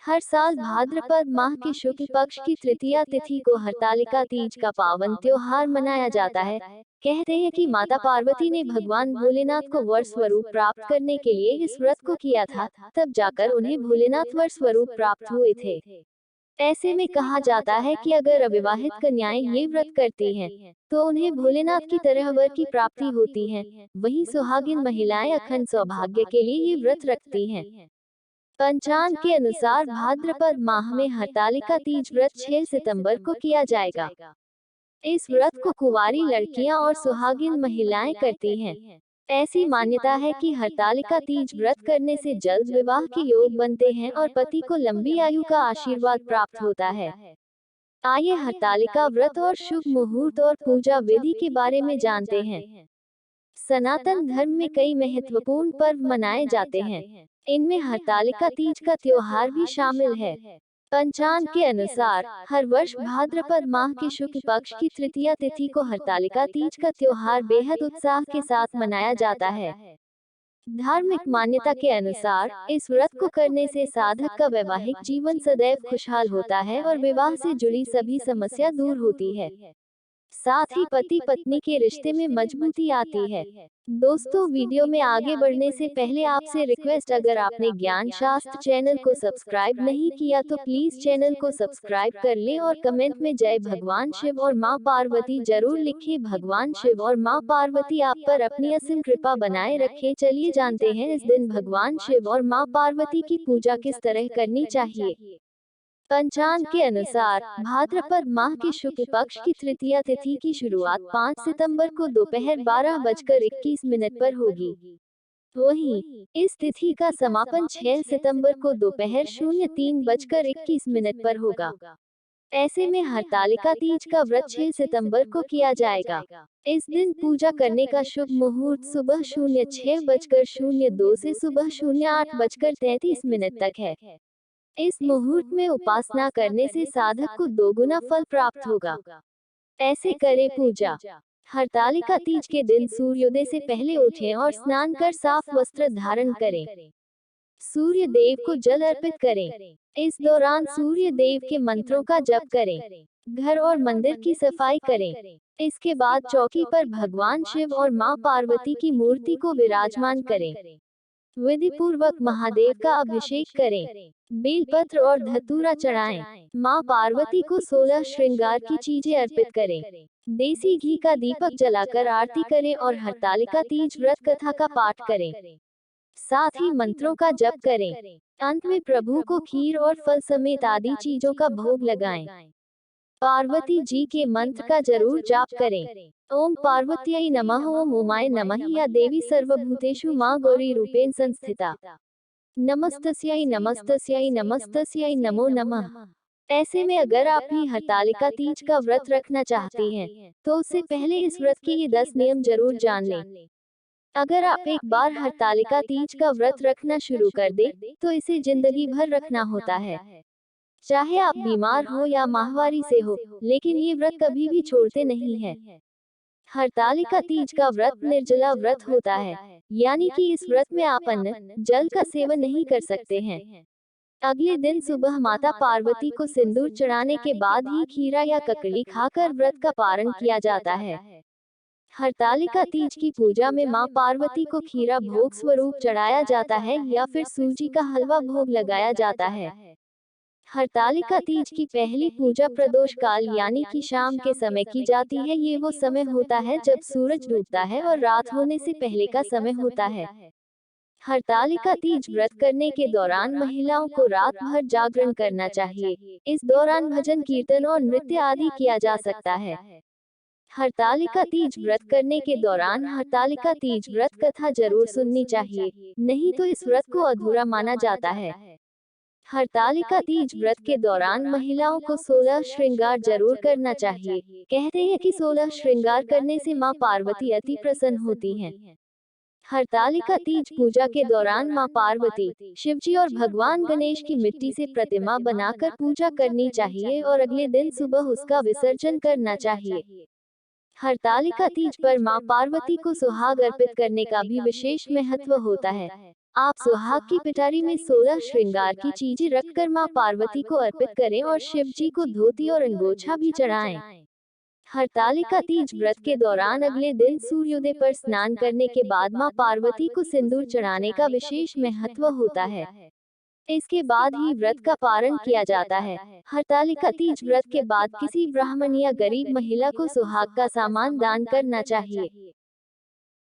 हर साल भाद्रपद माह के शुक्ल पक्ष की तृतीया तिथि को हरतालिका तीज का पावन त्योहार मनाया जाता है। कहते हैं कि माता पार्वती ने भगवान भोलेनाथ को वर स्वरूप प्राप्त करने के लिए इस व्रत को किया था, तब जाकर उन्हें भोलेनाथ वर स्वरूप प्राप्त हुए थे। ऐसे में कहा जाता है कि अगर अविवाहित कन्याएं ये व्रत करती हैं, तो उन्हें भोलेनाथ की तरह वर की प्राप्ति होती है। वहीं सुहागिन महिलाएं अखंड सौभाग्य के लिए ये व्रत रखती हैं। पंचांग के अनुसार भाद्रपद माह में हरतालिका तीज व्रत 6 सितंबर को किया जाएगा। इस व्रत को कुंवारी लड़कियां और सुहागिन महिलाएं करती हैं। ऐसी मान्यता है कि हरतालिका तीज व्रत करने से जल्द विवाह के योग बनते हैं और पति को लंबी आयु का आशीर्वाद प्राप्त होता है। आइए हरतालिका व्रत और शुभ मुहूर्त और पूजा विधि के बारे में जानते हैं। सनातन धर्म में कई महत्वपूर्ण पर्व मनाए जाते हैं। इनमें हरतालिका तीज का त्योहार भी शामिल है। पंचांग के अनुसार हर वर्ष भाद्रपद माह के शुक्ल पक्ष की तृतीया तिथि को हरतालिका तीज का त्योहार बेहद उत्साह के साथ मनाया जाता है। धार्मिक मान्यता के अनुसार इस व्रत को करने से साधक का वैवाहिक जीवन सदैव खुशहाल होता है और विवाह से जुड़ी सभी समस्या दूर होती है। साथ ही पति पत्नी के रिश्ते में मजबूती आती है। दोस्तों, वीडियो में आगे बढ़ने से पहले आपसे रिक्वेस्ट, अगर आपने ज्ञान शास्त्र चैनल को सब्सक्राइब नहीं किया तो प्लीज चैनल को सब्सक्राइब कर लें और कमेंट में जय भगवान शिव और मां पार्वती जरूर लिखें। भगवान शिव और मां पार्वती आप पर अपनी असीम कृपा बनाए रखें। चलिए जानते हैं इस दिन भगवान शिव और मां पार्वती की पूजा किस तरह करनी चाहिए। पंचांग के अनुसार भाद्रपद माह के शुक्ल पक्ष की तृतीया तिथि की शुरुआत 5 सितंबर को दोपहर 12:21 पर होगी। वहीं इस तिथि का समापन 6 सितंबर को दोपहर 03:21 पर होगा। ऐसे में हरतालिका तीज का व्रत 6 सितंबर को किया जाएगा। इस दिन पूजा करने का शुभ मुहूर्त सुबह 06:02 से सुबह 08:33 तक है। इस मुहूर्त में उपासना करने से साधक को दोगुना फल प्राप्त होगा। ऐसे करें पूजा। हरतालिका तीज के दिन सूर्योदय से पहले उठें और स्नान कर साफ वस्त्र धारण करें। सूर्य देव को जल अर्पित करें। इस दौरान सूर्य देव के मंत्रों का जप करें। घर और मंदिर की सफाई करें। इसके बाद चौकी पर भगवान शिव और मां पार्वती की मूर्ति को विराजमान करें। विधि पूर्वक महादेव का अभिषेक करें। बेलपत्र और धतूरा चढ़ाएं। मां पार्वती को 16 श्रृंगार की चीजें अर्पित करें। देसी घी का दीपक जलाकर आरती करें और हरतालिका तीज व्रत कथा का पाठ करें। साथ ही मंत्रों का जप करें। अंत में प्रभु को खीर और फल समेत आदि चीजों का भोग लगाएं। पार्वती जी के मंत्र का जरूर जाप करें। ओम पार्वत्यै नमः, ओम उमाय नमः, या देवी सर्वभूतेषु मां गौरी रूपेण संस्थिता। नमस्तस्यै नमस्तस्यै नमस्तस्यै नमो नमः। ऐसे में अगर आप भी हरतालिका तीज का व्रत रखना चाहती हैं, तो उससे पहले इस व्रत के ये 10 नियम जरूर जान लें। अगर आप एक बार हरतालिका तीज का व्रत रखना शुरू कर दें, तो इसे जिंदगी भर रखना होता है। चाहे आप बीमार हो या माहवारी से हो, लेकिन ये व्रत कभी भी छोड़ते नहीं है। हरतालिका तीज का व्रत निर्जला व्रत होता है, यानी कि इस व्रत में आप अन्न, जल का सेवन नहीं कर सकते हैं। अगले दिन सुबह माता पार्वती को सिंदूर चढ़ाने के बाद ही खीरा या ककड़ी खाकर व्रत का पारण किया जाता है। हरतालिका तीज की पूजा में मां पार्वती को खीरा भोग स्वरूप चढ़ाया जाता है या फिर सूजी का हलवा भोग लगाया जाता है। हरतालिका तीज की पहली पूजा प्रदोष काल यानी कि शाम के समय की जाती है। ये वो समय होता है जब सूरज डूबता है और रात होने से पहले का समय होता है। हरतालिका तीज व्रत करने के दौरान महिलाओं को रात भर जागरण करना चाहिए। इस दौरान भजन कीर्तन और नृत्य आदि किया जा सकता है। हरतालिका तीज व्रत करने के दौरान हरतालिका तीज व्रत कथा जरूर सुननी चाहिए, नहीं तो इस व्रत को अधूरा माना जाता है। हरतालिका तीज व्रत के दौरान महिलाओं को 16 श्रृंगार जरूर करना चाहिए। कहते हैं कि 16 श्रृंगार करने से मां पार्वती अति प्रसन्न होती हैं। हरतालिका तीज पूजा के दौरान मां पार्वती, शिवजी और भगवान गणेश की मिट्टी से प्रतिमा बनाकर पूजा करनी चाहिए और अगले दिन सुबह उसका विसर्जन करना चाहिए। हरतालिका तीज पर मां पार्वती को सुहाग अर्पित करने का भी विशेष महत्व होता है। आप सुहाग की पिटारी में 16 श्रृंगार की चीजें रखकर मां पार्वती को अर्पित करें और शिव जी को धोती और अंगोछा भी चढ़ाएं। हरतालिका तीज व्रत के दौरान अगले दिन सूर्योदय पर स्नान करने के बाद मां पार्वती को सिंदूर चढ़ाने का विशेष महत्व होता है। इसके बाद ही व्रत का पारण किया जाता है। हरतालिका तीज व्रत के बाद किसी ब्राह्मण या गरीब महिला को सुहाग का सामान दान करना चाहिए।